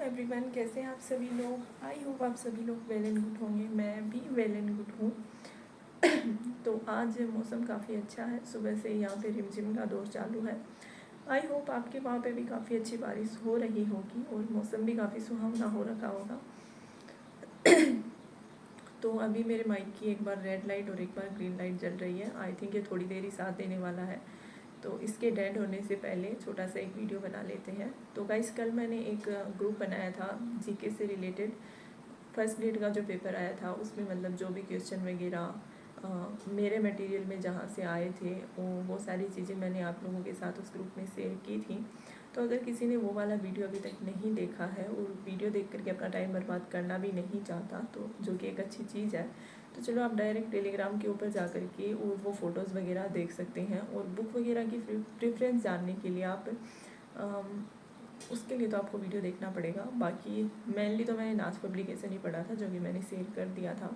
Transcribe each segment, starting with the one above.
Everyone, कैसे हैं आप सभी लोग। आई होप आप सभी लोग वेल एंड गुड होंगे। मैं भी वेल एंड गुड हूँ। तो आज मौसम काफ़ी अच्छा है, सुबह से यहाँ पे रिमझिम का दौर चालू है। आई होप आपके वहाँ पे भी काफ़ी अच्छी बारिश हो रही होगी और मौसम भी काफ़ी सुहावना हो रखा होगा। तो अभी मेरे माइक की एक बार रेड लाइट और एक बार ग्रीन लाइट जल रही है। आई थिंक ये थोड़ी देर ही साथ देने वाला है, तो इसके डेड होने से पहले छोटा सा एक वीडियो बना लेते हैं। तो गाइस, कल मैंने एक ग्रुप बनाया था जीके से रिलेटेड। फर्स्ट ग्रेड का जो पेपर आया था उसमें मतलब जो भी क्वेश्चन वगैरह मेरे मटेरियल में जहाँ से आए थे वो सारी चीज़ें मैंने आप लोगों के साथ उस ग्रुप में शेयर की थी। तो अगर किसी ने वो वाला वीडियो अभी तक नहीं देखा है और वीडियो देख करके अपना टाइम बर्बाद करना भी नहीं चाहता, तो जो कि एक अच्छी चीज़ है, तो चलो आप डायरेक्ट टेलीग्राम के ऊपर जा कर के वो फ़ोटोज़ वगैरह देख सकते हैं। और बुक वगैरह की प्रेफरेंस जानने के लिए आप उसके लिए तो आपको वीडियो देखना पड़ेगा। बाकी मेनली तो मैंने नाज पब्लिकेशन ही पढ़ा था, जो कि मैंने शेयर कर दिया था।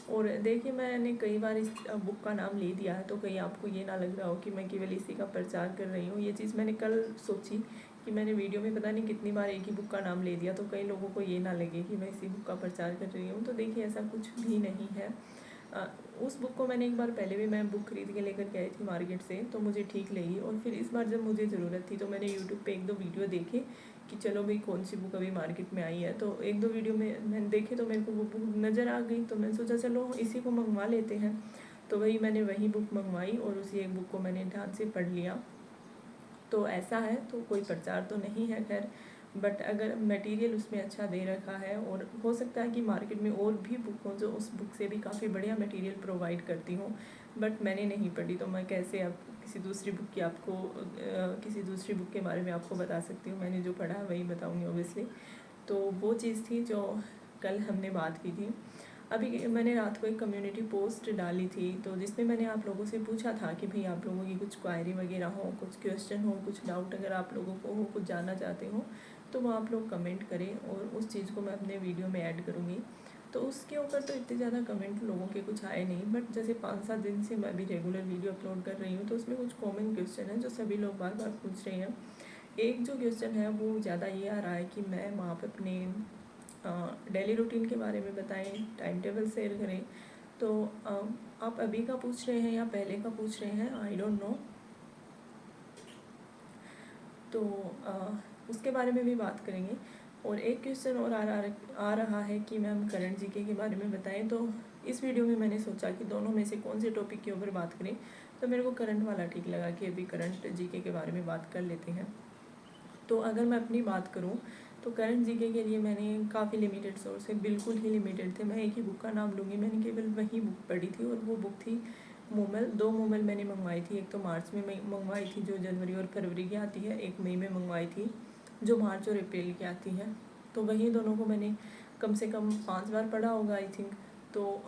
और देखिए, मैंने कई बार इस बुक का नाम ले दिया है, तो कहीं आपको ये ना लग रहा हो कि मैं केवल इसी का प्रचार कर रही हूँ। ये चीज़ मैंने कल सोची कि मैंने वीडियो में पता नहीं कितनी बार एक ही बुक का नाम ले दिया, तो कई लोगों को ये ना लगे कि मैं इसी बुक का प्रचार कर रही हूँ। तो देखिए, ऐसा कुछ भी नहीं है। उस बुक को मैंने एक बार पहले भी मैं बुक खरीद के लेकर के आई थी मार्केट से, तो मुझे ठीक लगी। और फिर इस बार जब मुझे ज़रूरत थी तो मैंने यूट्यूब पे एक दो वीडियो देखे कि चलो भाई कौन सी बुक अभी मार्केट में आई है। तो एक दो वीडियो में मैंने देखे तो मेरे को वो बुक नज़र आ गई, तो मैंने सोचा चलो इसी को मंगवा लेते हैं। तो मैंने वही बुक मंगवाई और उसी एक बुक को मैंने ध्यान से पढ़ लिया। तो ऐसा है, तो कोई प्रचार तो नहीं है खैर, बट अगर मटेरियल उसमें अच्छा दे रखा है और हो सकता है कि मार्केट में और भी बुक हो जो उस बुक से भी काफ़ी बढ़िया मटेरियल प्रोवाइड करती हूँ, बट मैंने नहीं पढ़ी, तो मैं कैसे अब किसी दूसरी बुक के बारे में आपको बता सकती हूँ। मैंने जो पढ़ा है वही बताऊँगी ऑब्वियसली। तो वो चीज़ थी जो कल हमने बात की थी। अभी मैंने रात को एक कम्युनिटी पोस्ट डाली थी, तो जिसमें मैंने आप लोगों से पूछा था कि भाई आप लोगों की कुछ क्वायरी वगैरह हो, कुछ क्वेश्चन हो, कुछ डाउट अगर आप लोगों को हो, कुछ जानना चाहते हो, तो वो आप लोग कमेंट करें और उस चीज़ को मैं अपने वीडियो में ऐड करूँगी। तो उसके ऊपर तो इतने ज़्यादा कमेंट लोगों के कुछ आए नहीं, बट जैसे 5-7 दिन से मैं भी रेगुलर वीडियो अपलोड कर रही हूँ, तो उसमें कुछ कॉमन क्वेश्चन है जो सभी लोग बार बार पूछ रहे हैं। एक जो क्वेश्चन है वो ज़्यादा ये आ रहा है कि मैम आप अपने डेली रूटीन के बारे में बताएं, टाइम टेबल शेयर करें। तो आप अभी का पूछ रहे हैं या पहले का पूछ रहे हैं, आई डोंट नो। तो उसके बारे में भी बात करेंगे। और एक क्वेश्चन और आ रहा है कि मैम करंट जीके के बारे में बताएं। तो इस वीडियो में मैंने सोचा कि दोनों में से कौन से टॉपिक के ऊपर बात करें, तो मेरे को करंट वाला ठीक लगा कि अभी करंट जीके के बारे में बात कर लेते हैं। तो अगर मैं अपनी बात करूं तो करंट जीके के लिए मैंने काफ़ी लिमिटेड सोर्स है, बिल्कुल ही लिमिटेड थे। मैं एक ही बुक का नाम लूँगी, मैंने केवल वही बुक पढ़ी थी और वो बुक थी मोमल। 2 मोमल मैंने मंगवाई थी, एक तो मार्च में मंगवाई थी जो जनवरी और फरवरी की आती है, एक मई में मंगवाई थी जो मार्च और अप्रैल की आती है। तो वही दोनों को मैंने कम से कम 5 बार पढ़ा होगा आई थिंक। तो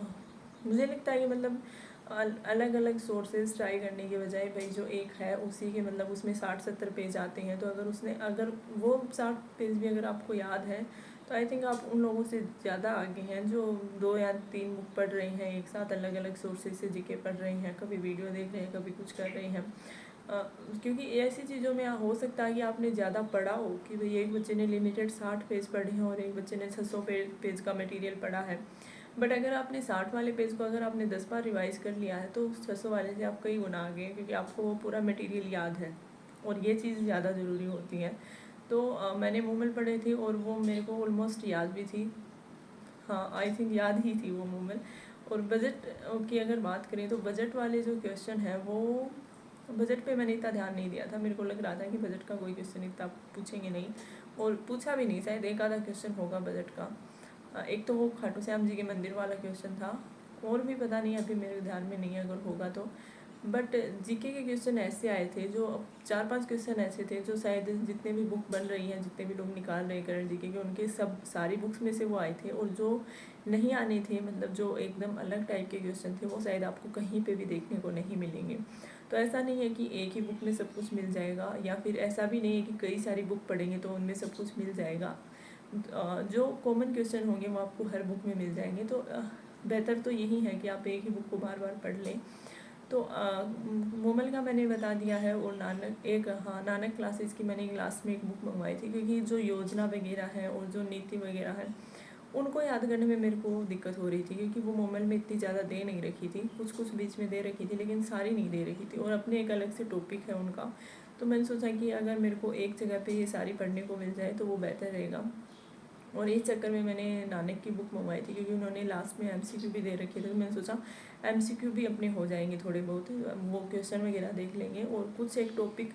मुझे लगता है कि मतलब अलग अलग सोर्सेज ट्राई करने के बजाय भाई जो एक है उसी के मतलब उसमें 60-70 पेज आते हैं, तो अगर वो 60 पेज भी अगर आपको याद है, तो आई थिंक आप उन लोगों से ज़्यादा आगे हैं जो 2 या 3 बुक पढ़ रहे हैं एक साथ, अलग अलग सोर्सेज से जीके पढ़ रहे हैं, कभी वीडियो देख रहे हैं, कभी कुछ कर रहे हैं। क्योंकि ऐसी चीज़ों में हो सकता है कि आपने ज़्यादा पढ़ा हो कि भाई एक बच्चे ने लिमिटेड 60 पेज पढ़े हैं और एक बच्चे ने 600 पेज का मटेरियल पढ़ा है। बट अगर आपने 60 वाले पेज को अगर आपने 10 बार रिवाइज़ कर लिया है, तो 600 वाले से आप कई गुना आगे हैं, क्योंकि आपको वो पूरा मटेरियल याद है और ये चीज़ ज़्यादा ज़रूरी होती है। तो मैंने मूवमेंट पढ़े थे और वो मेरे को ऑलमोस्ट याद भी थी। हाँ, आई थिंक याद ही थी वो मूवमेंट। और बजट की अगर बात करें तो बजट वाले जो क्वेश्चन हैं वो बजट पे मैंने इतना ध्यान नहीं दिया था। मेरे को लग रहा था कि बजट का कोई क्वेश्चन इतना पूछेंगे नहीं, और पूछा भी नहीं, शायद एक आधा क्वेश्चन होगा बजट का। एक तो वो खाटू श्याम जी के मंदिर वाला क्वेश्चन था, और भी पता नहीं, अभी मेरे ध्यान में नहीं है अगर होगा तो। बट जीके के क्वेश्चन ऐसे आए थे जो 4-5 क्वेश्चन ऐसे थे जो शायद जितने भी बुक बन रही हैं, जितने भी लोग निकाल रहे हैं करंट जीके के, उनके सारी बुक्स में से वो आए थे। और जो नहीं आने थे, मतलब जो एकदम अलग टाइप के क्वेश्चन थे, वो शायद आपको कहीं पे भी देखने को नहीं मिलेंगे। तो ऐसा नहीं है कि एक ही बुक में सब कुछ मिल जाएगा, या फिर ऐसा भी नहीं है कि कई सारी बुक पढ़ेंगे तो उनमें सब कुछ मिल जाएगा। जो कॉमन क्वेश्चन होंगे वो आपको हर बुक में मिल जाएंगे। तो बेहतर तो यही है कि आप एक ही बुक को बार बार पढ़ लें। तो मोमल का मैंने बता दिया है, और नानक क्लासेस की मैंने लास्ट में एक बुक मंगवाई थी, क्योंकि जो योजना वगैरह है और जो नीति वगैरह है उनको याद करने में मेरे को दिक्कत हो रही थी, क्योंकि वो मोमल में इतनी ज़्यादा दे नहीं रखी थी, कुछ कुछ बीच में दे रखी थी लेकिन सारी नहीं दे रखी थी, और अपने एक अलग से टॉपिक है उनका। तो मैंने सोचा कि अगर मेरे को एक जगह पे ये सारी पढ़ने को मिल जाए तो वो बेहतर रहेगा, और इस चक्कर में मैंने नानक की बुक मंगवाई थी, क्योंकि उन्होंने लास्ट में एमसीक्यू भी दे रखे थे। तो मैंने सोचा एमसीक्यू भी अपने हो जाएंगे थोड़े बहुत, वो क्वेश्चन वगैरह देख लेंगे, और कुछ एक टॉपिक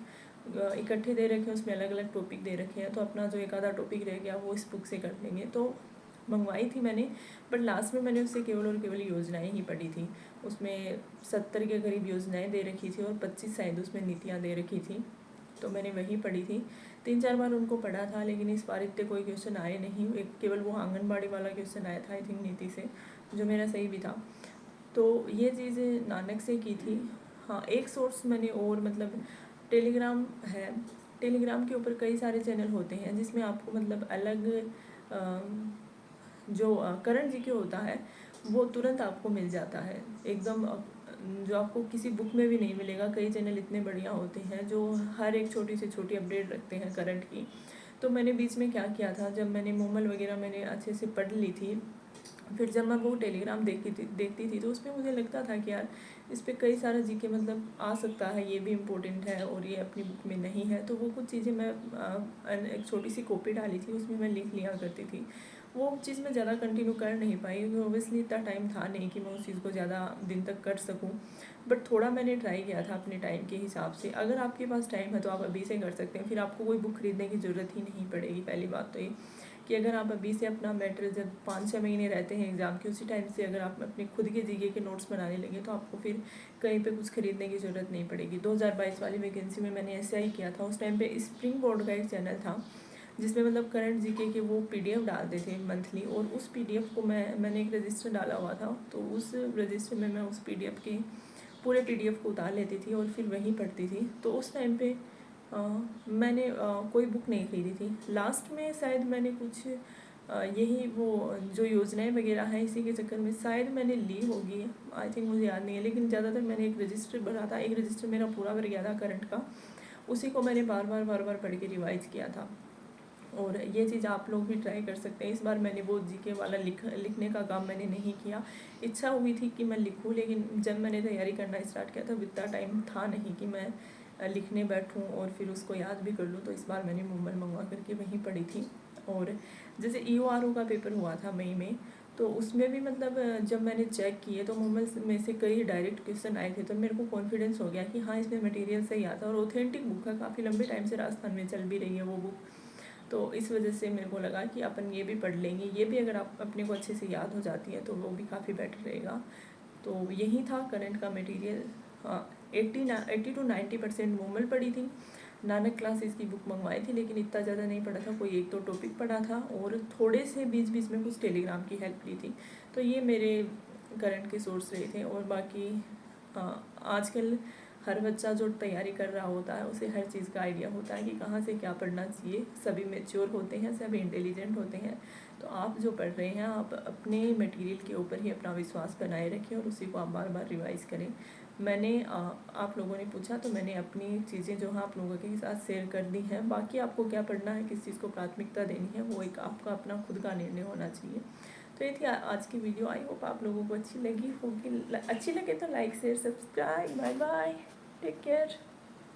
इकट्ठे दे रखे हैं, उसमें अलग अलग टॉपिक दे रखे हैं, तो अपना जो एक आधा टॉपिक रह गया वो इस बुक से कर लेंगे। तो मंगवाई थी मैंने, बट लास्ट में मैंने उससे केवल और केवल योजनाएं ही पढ़ी थी। उसमें 70 के करीब योजनाएं दे रखी थी और 25 शायद उसमें नीतियाँ दे रखी थी, तो मैंने वही पढ़ी थी। 3-4 बार उनको पढ़ा था, लेकिन इस बार इतने कोई क्वेश्चन आए नहीं। एक केवल वो आंगनबाड़ी वाला क्वेश्चन आया था आई थिंक नीति से, जो मेरा सही भी था। तो ये चीज़ें नानक से की थी। हाँ, एक सोर्स मैंने और मतलब टेलीग्राम है, टेलीग्राम के ऊपर कई सारे चैनल होते हैं जिसमें आपको मतलब अलग जो करण जी के होता है वो तुरंत आपको मिल जाता है एकदम, जो आपको किसी बुक में भी नहीं मिलेगा। कई चैनल इतने बढ़िया होते हैं जो हर एक छोटी से छोटी अपडेट रखते हैं करंट की। तो मैंने बीच में क्या किया था, जब मैंने मोमल वगैरह मैंने अच्छे से पढ़ ली थी, फिर जब मैं वो टेलीग्राम देखती थी तो उसमें मुझे लगता था कि यार इस पर कई सारा जीके मतलब आ सकता है, ये भी इम्पोर्टेंट है और ये अपनी बुक में नहीं है। तो वो कुछ चीज़ें मैं एक छोटी सी कॉपी डाली थी, उसमें मैं लिख लिया करती थी। वो चीज़ मैं ज़्यादा कंटिन्यू कर नहीं पाई, क्योंकि ओबियसली इतना टाइम था नहीं कि मैं उस चीज़ को ज़्यादा दिन तक कर सकूं। बट थोड़ा मैंने ट्राई किया था अपने टाइम के हिसाब से। अगर आपके पास टाइम है तो आप अभी से कर सकते हैं, फिर आपको कोई बुक खरीदने की ज़रूरत ही नहीं पड़ेगी। पहली बात तो ये कि अगर आप अभी से अपना मैटर, जब 5-6 महीने रहते हैं एग्ज़ाम के, उसी टाइम से अगर आप अपने खुद के जीके के नोट्स बनाने लगे तो आपको फिर कहीं पे कुछ खरीदने की ज़रूरत नहीं पड़ेगी। 2022 वाली वैकेंसी में मैंने ऐसा ही किया था। उस टाइम पे स्प्रिंग बोर्ड का एक चैनल था जिसमें मतलब करंट जीके के वो पीडीएफ डालते थे मंथली, और उस पीडीएफ को मैंने एक रजिस्टर डाला हुआ था, तो उस रजिस्टर में मैं उस पीडीएफ के पूरे पीडीएफ को उतार लेती थी और फिर वहीं पढ़ती थी। तो उस टाइम पे मैंने कोई बुक नहीं खरीदी थी। लास्ट में शायद मैंने कुछ यही वो जो योजनाएं वगैरह हैं इसी के चक्कर में शायद मैंने ली होगी, आई थिंक मुझे याद नहीं है। लेकिन ज़्यादातर मैंने एक रजिस्टर भरा था, एक रजिस्टर मेरा पूरा भर गया था करंट का, उसी को मैंने बार बार पढ़ के रिवाइज किया था। और ये चीज़ आप लोग भी ट्राई कर सकते हैं। इस बार मैंने वो जीके वाला लिखने का काम मैंने नहीं किया। इच्छा हुई थी कि मैं लिखूं, लेकिन जब मैंने तैयारी करना स्टार्ट किया तो इतना टाइम था नहीं कि मैं लिखने बैठूं और फिर उसको याद भी कर लूं। तो इस बार मैंने मोबाइल मंगवा करके वहीं पढ़ी थी। और जैसे EORO का पेपर हुआ था मई में, तो उसमें भी मतलब जब मैंने चेक किए तो मोबाइल में से कई डायरेक्ट क्वेश्चन आए थे, तो मेरे को कॉन्फिडेंस हो गया कि हाँ इसमें मटेरियल सही आता है और ऑथेंटिक बुक है। काफ़ी लंबे टाइम से राजस्थान में चल भी रही है वो बुक, तो इस वजह से मेरे को लगा कि अपन ये भी पढ़ लेंगे। ये भी अगर आप अपने को अच्छे से याद हो जाती है तो वो भी काफ़ी बेटर रहेगा। तो यही था करंट का मटेरियल। हाँ, 80 to 90% मोमल पढ़ी थी। नानक क्लासेस की बुक मंगवाई थी, लेकिन इतना ज़्यादा नहीं पढ़ा था, कोई 1-2 टॉपिक पढ़ा था और थोड़े से बीच बीच में कुछ टेलीग्राम की हेल्प ली थी। तो ये मेरे करंट के सोर्स रहे थे। और बाकी आजकल हर बच्चा जो तैयारी कर रहा होता है उसे हर चीज़ का आइडिया होता है कि कहाँ से क्या पढ़ना चाहिए। सभी मैच्योर होते हैं, सभी इंटेलिजेंट होते हैं। तो आप जो पढ़ रहे हैं आप अपने मटेरियल के ऊपर ही अपना विश्वास बनाए रखें और उसी को आप बार बार रिवाइज़ करें। मैंने आप लोगों ने पूछा तो मैंने अपनी चीज़ें जो है आप लोगों के साथ शेयर कर दी हैं। बाकी आपको क्या पढ़ना है, किस चीज़ को प्राथमिकता देनी है, वो एक आपका अपना खुद का निर्णय होना चाहिए। तो ये थी आज की वीडियो। आई होप आप लोगों को अच्छी लगी होगी। अच्छी लगे तो like share subscribe. Bye bye, take care.